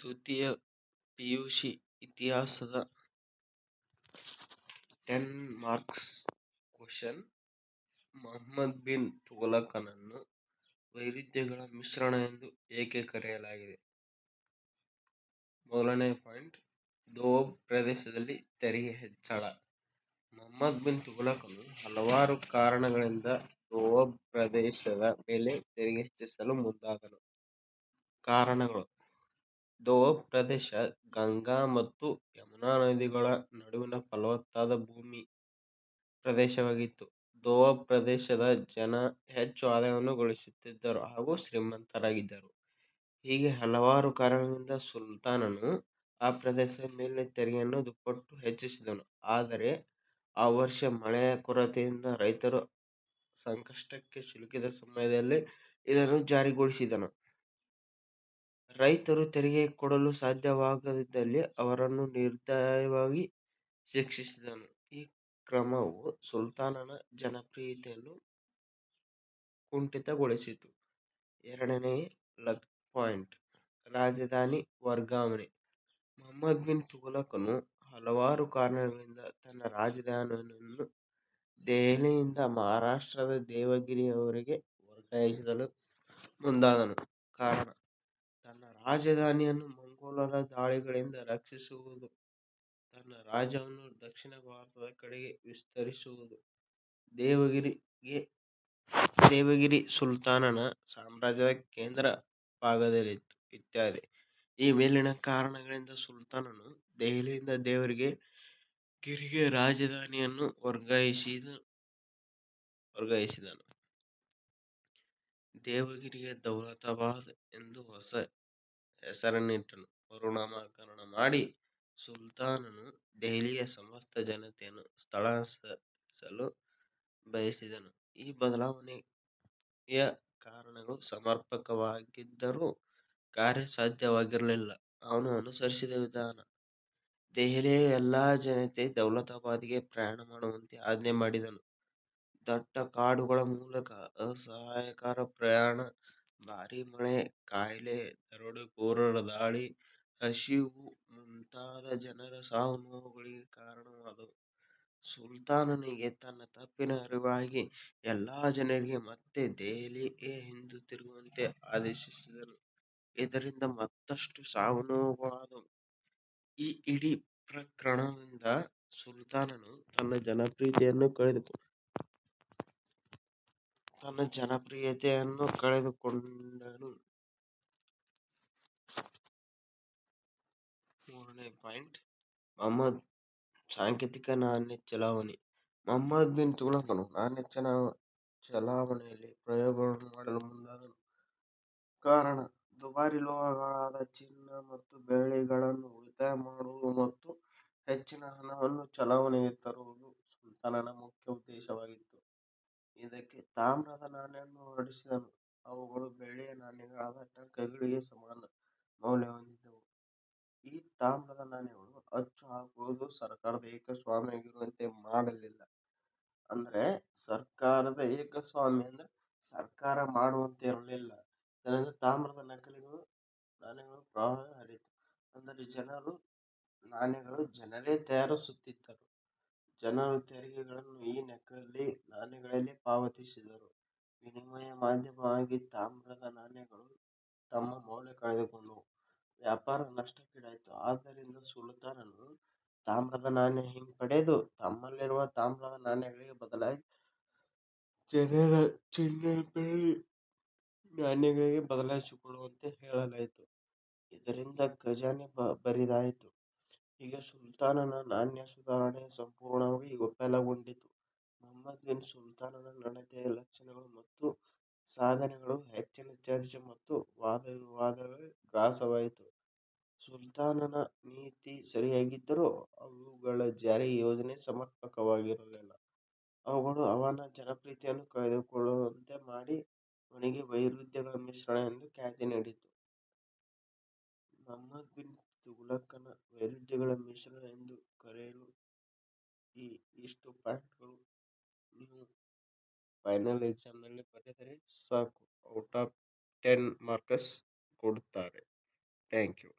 ದ್ವಿತೀಯ ಪಿಯುಸಿ ಇತಿಹಾಸದ 10 marks question. Muhammad bin ತುಘಲಕನನ್ನು ವೈರುಧ್ಯಗಳ ಮಿಶ್ರಣ ಎಂದು ಏಕೆ ಕರೆಯಲಾಗಿದೆ? ಮೊದಲನೇ ಪಾಯಿಂಟ್, ದೋಅಬ್ ಪ್ರದೇಶದಲ್ಲಿ ತೆರಿಗೆ ಹೆಚ್ಚಳ. ಮುಹಮ್ಮದ್ ಬಿನ್ ತುಘಲಕನು ಹಲವಾರು ಕಾರಣಗಳಿಂದ ದೋಅಬ್ ಪ್ರದೇಶದ ಮೇಲೆ ತೆರಿಗೆ ಹೆಚ್ಚಿಸಲು ಮುಂದಾದನು. ಕಾರಣಗಳು: ದೋಅಬ್ ಪ್ರದೇಶ ಗಂಗಾ ಮತ್ತು ಯಮುನಾ ನದಿಗಳ ನಡುವಿನ ಫಲವತ್ತಾದ ಭೂಮಿ ಪ್ರದೇಶವಾಗಿತ್ತು. ದೋಅಬ್ ಪ್ರದೇಶದ ಜನ ಹೆಚ್ಚು ಆದಾಯವನ್ನು ಗಳಿಸುತ್ತಿದ್ದರು ಹಾಗೂ ಶ್ರೀಮಂತರಾಗಿದ್ದರು. ಹೀಗೆ ಹಲವಾರು ಕಾರಣಗಳಿಂದ ಸುಲ್ತಾನನು ಆ ಪ್ರದೇಶದ ಮೇಲಿನ ತೆರಿಗೆಯನ್ನು ದುಪ್ಪಟ್ಟು ಹೆಚ್ಚಿಸಿದನು. ಆದರೆ ಆ ವರ್ಷ ಮಳೆಯ ಕೊರತೆಯಿಂದ ರೈತರು ಸಂಕಷ್ಟಕ್ಕೆ ಸಿಲುಕಿದ ಸಮಯದಲ್ಲಿ ಇದನ್ನು ಜಾರಿಗೊಳಿಸಿದನು. ರೈತರು ತೆರಿಗೆ ಕೊಡಲು ಸಾಧ್ಯವಾಗದಿದ್ದಲ್ಲಿ ಅವರನ್ನು ನಿರ್ದಯವಾಗಿ ಶಿಕ್ಷಿಸಿದನು. ಈ ಕ್ರಮವು ಸುಲ್ತಾನನ ಜನಪ್ರಿಯತೆಯನ್ನು ಕುಂಠಿತಗೊಳಿಸಿತು. ಎರಡನೇ ಪಾಯಿಂಟ್, ರಾಜಧಾನಿ ವರ್ಗಾವಣೆ. ಮುಹಮ್ಮದ್ ಬಿನ್ ತುಘಲಕನು ಹಲವಾರು ಕಾರಣಗಳಿಂದ ತನ್ನ ರಾಜಧಾನಿಯನ್ನು ದೆಹಲಿಯಿಂದ ಮಹಾರಾಷ್ಟ್ರದ ದೇವಗಿರಿಯವರೆಗೆ ವರ್ಗಾಯಿಸಲು ಮುಂದಾದನು. ಕಾರಣ: ತನ್ನ ರಾಜಧಾನಿಯನ್ನು ಮಂಗೋಲರ ದಾಳಿಗಳಿಂದ ರಕ್ಷಿಸುವುದು, ತನ್ನ ರಾಜ್ಯವನ್ನು ದಕ್ಷಿಣ ಭಾರತದ ಕಡೆಗೆ ವಿಸ್ತರಿಸುವುದು, ದೇವಗಿರಿ ಸುಲ್ತಾನನ ಸಾಮ್ರಾಜ್ಯದ ಕೇಂದ್ರ ಭಾಗದಲ್ಲಿತ್ತು ಇತ್ಯಾದಿ. ಈ ಮೇಲಿನ ಕಾರಣಗಳಿಂದ ಸುಲ್ತಾನನು ದೆಹಲಿಯಿಂದ ದೇವಗಿರಿಗೆ ರಾಜಧಾನಿಯನ್ನು ವರ್ಗಾಯಿಸಿದನು. ದೇವಗಿರಿಗೆ ದೌಲತಾಬಾದ್ ಎಂದು ಹೊಸ ಹೆಸರನ್ನಿಟ್ಟು ಮರುನಾಮಕರಣ ಮಾಡಿ ಸುಲ್ತಾನನು ದೆಹಲಿಯ ಸಮಸ್ತ ಜನತೆಯನ್ನು ಸ್ಥಳಾಂತರಿಸಲು ಬಯಸಿದನು. ಈ ಬದಲಾವಣೆಯ ಕಾರಣಗಳು ಸಮರ್ಪಕವಾಗಿದ್ದರೂ ಕಾರ್ಯಸಾಧ್ಯವಾಗಿರಲಿಲ್ಲ. ಅವನು ಅನುಸರಿಸಿದ ವಿಧಾನ: ದೆಹಲಿಯ ಎಲ್ಲಾ ಜನತೆ ದೌಲತಾಬಾದಿಗೆ ಪ್ರಯಾಣ ಮಾಡುವಂತೆ ಆಜ್ಞೆ ಮಾಡಿದನು. ದಟ್ಟ ಕಾಡುಗಳ ಮೂಲಕ ಅಸಹ್ಯಕರ ಪ್ರಯಾಣ, ಭಾರೀ ಮಳೆ, ಕಾಯಿಲೆ, ದರೋಡೆಕೋರರ ದಾಳಿ, ಹಸಿವು ಮುಂತಾದ ಜನರ ಸಾವು-ನೋವುಗಳಿಗೆ ಕಾರಣವಾದವು. ಸುಲ್ತಾನನಿಗೆ ತನ್ನ ತಪ್ಪಿನ ಅರಿವಾಗಿ ಎಲ್ಲಾ ಜನರಿಗೆ ಮತ್ತೆ ದೆಹಲಿಗೆ ಹಿಂದಿರುಗುವಂತೆ ಆದೇಶಿಸಿದನು. ಇದರಿಂದ ಮತ್ತಷ್ಟು ಸಾವು-ನೋವುಗಳಾದವು. ಈ ಇಡೀ ಪ್ರಕರಣದಿಂದ ಸುಲ್ತಾನನು ತನ್ನ ಜನಪ್ರಿಯತೆಯನ್ನು ಕಳೆದುಕೊಂಡನು. ಮೂರನೇ ಪಾಯಿಂಟ್, ಸಾಂಕೇತಿಕ ನಾಣ್ಯ ಚಲಾವಣೆ. ಮುಹಮ್ಮದ್ ಬಿನ್ ತುಘಲಕನು ನಾಣ್ಯ ಚಲಾವಣೆಯಲ್ಲಿ ಪ್ರಯೋಗಗಳನ್ನು ಮಾಡಲು ಮುಂದಾದನು. ಕಾರಣ: ದುಬಾರಿ ಲೋಹಗಳಾದ ಚಿನ್ನ ಮತ್ತು ಬೆಳ್ಳಿಗಳನ್ನು ಉಳಿತಾಯ ಮಾಡುವುದು ಮತ್ತು ಹೆಚ್ಚಿನ ಹಣವನ್ನು ಚಲಾವಣೆಗೆ ತರುವುದು ಸುಲ್ತಾನನ ಮುಖ್ಯ ಉದ್ದೇಶವಾಗಿತ್ತು. ಇದಕ್ಕೆ ತಾಮ್ರದ ನಾಣ್ಯಗಳನ್ನು ಹೊರಡಿಸಿದನು. ಅವುಗಳು ಬೆಳ್ಳಿಯ ನಾಣ್ಯಗಳಾದ ಟಂಕಗಳಿಗೆ ಸಮಾನ ಮೌಲ್ಯ ಹೊಂದಿದ್ದವು. ಈ ತಾಮ್ರದ ನಾಣ್ಯಗಳು ಅಚ್ಚು ಹಾಕುವುದು ಸರ್ಕಾರದ ಏಕಸ್ವಾಮ್ಯವಾಗಿರುವಂತೆ ಮಾಡಲಿಲ್ಲ. ಅಂದರೆ ಸರ್ಕಾರದ ಏಕಸ್ವಾಮ್ಯ ಅಂದರೆ ಸರ್ಕಾರ ಮಾಡುವಂತೆ ಇರಲಿಲ್ಲ. ಇದರಿಂದ ತಾಮ್ರದ ನಾಣ್ಯಗಳ ಪ್ರವಾಹ ಹರಿಯಿತು. ಅಂದರೆ ನಾಣ್ಯಗಳು ಜನರೇ ತಯಾರಿಸುತ್ತಿದ್ದರು. ಜನರು ತೆರಿಗೆಗಳನ್ನು ಈ ನಕಲಿ ನಾಣ್ಯಗಳಲ್ಲಿ ಪಾವತಿಸಿದರು. ವಿನಿಮಯ ಮಾಧ್ಯಮವಾಗಿ ತಾಮ್ರದ ನಾಣ್ಯಗಳು ತಮ್ಮ ಮೌಲ್ಯ ಕಳೆದುಕೊಂಡವು. ವ್ಯಾಪಾರ ನಷ್ಟಕ್ಕೀಡಾಯಿತು. ಆದ್ದರಿಂದ ಸುಲ್ತಾನನು ತಾಮ್ರದ ನಾಣ್ಯ ಹಿಂಪಡೆದು ತಮ್ಮಲ್ಲಿರುವ ತಾಮ್ರದ ನಾಣ್ಯಗಳಿಗೆ ಬದಲಾಗಿ ಜನರ ಚಿನ್ನ, ಬೆಳ್ಳಿ ನಾಣ್ಯಗಳಿಗೆ ಬದಲಾಯಿಸಿಕೊಳ್ಳುವಂತೆ ಹೇಳಲಾಯಿತು. ಇದರಿಂದ ಖಜಾನೆ ಬರಿದಾಯಿತು. ಹೀಗೆ ಸುಲ್ತಾನನ ನಾಣ್ಯ ಸುಧಾರಣೆ ಸಂಪೂರ್ಣವಾಗಿ ವಿಫಲಗೊಂಡಿತು. ಮುಹಮ್ಮದ್ ಬಿನ್ ಸುಲ್ತಾನನ ನಡತೆಯ ಲಕ್ಷಣಗಳು ಮತ್ತು ಸಾಧನೆಗಳು ಹೆಚ್ಚಿನ ಚರ್ಚೆ ಮತ್ತು ವಾದವಿವಾದಗಳಿಗೆ ಗ್ರಾಸವಾಯಿತು. ಸುಲ್ತಾನನ ನೀತಿ ಸರಿಯಾಗಿದ್ದರೂ ಅವುಗಳ ಜಾರಿ ಯೋಜನೆ ಸಮರ್ಪಕವಾಗಿರಲಿಲ್ಲ. ಅವುಗಳು ಅವನ ಜನಪ್ರಿಯತೆಯನ್ನು ಕಳೆದುಕೊಳ್ಳುವಂತೆ ಮಾಡಿ ಅವನಿಗೆ ವೈರುಧ್ಯಗಳ ಮಿಶ್ರಣ ಎಂದು ಖ್ಯಾತಿ ನೀಡಿತು. ಮುಹಮ್ಮದ್ ಬಿನ್ ತುಘಲಕನ ವೈರುಧ್ಯಗಳ ಮಿಶ್ರಣ ಎಂದು ಕರೆಯಲು ಇಷ್ಟು ಪಾಯಿಂಟ್ಗಳು ನೀವು ಫೈನಲ್ ಎಕ್ಸಾಮ್ನಲ್ಲಿ ಬರೆದರೆ ಸಾಕು, ಔಟ್ ಆಫ್ 10 ಮಾರ್ಕ್ಸ್ ಕೊಡುತ್ತಾರೆ. Thank you.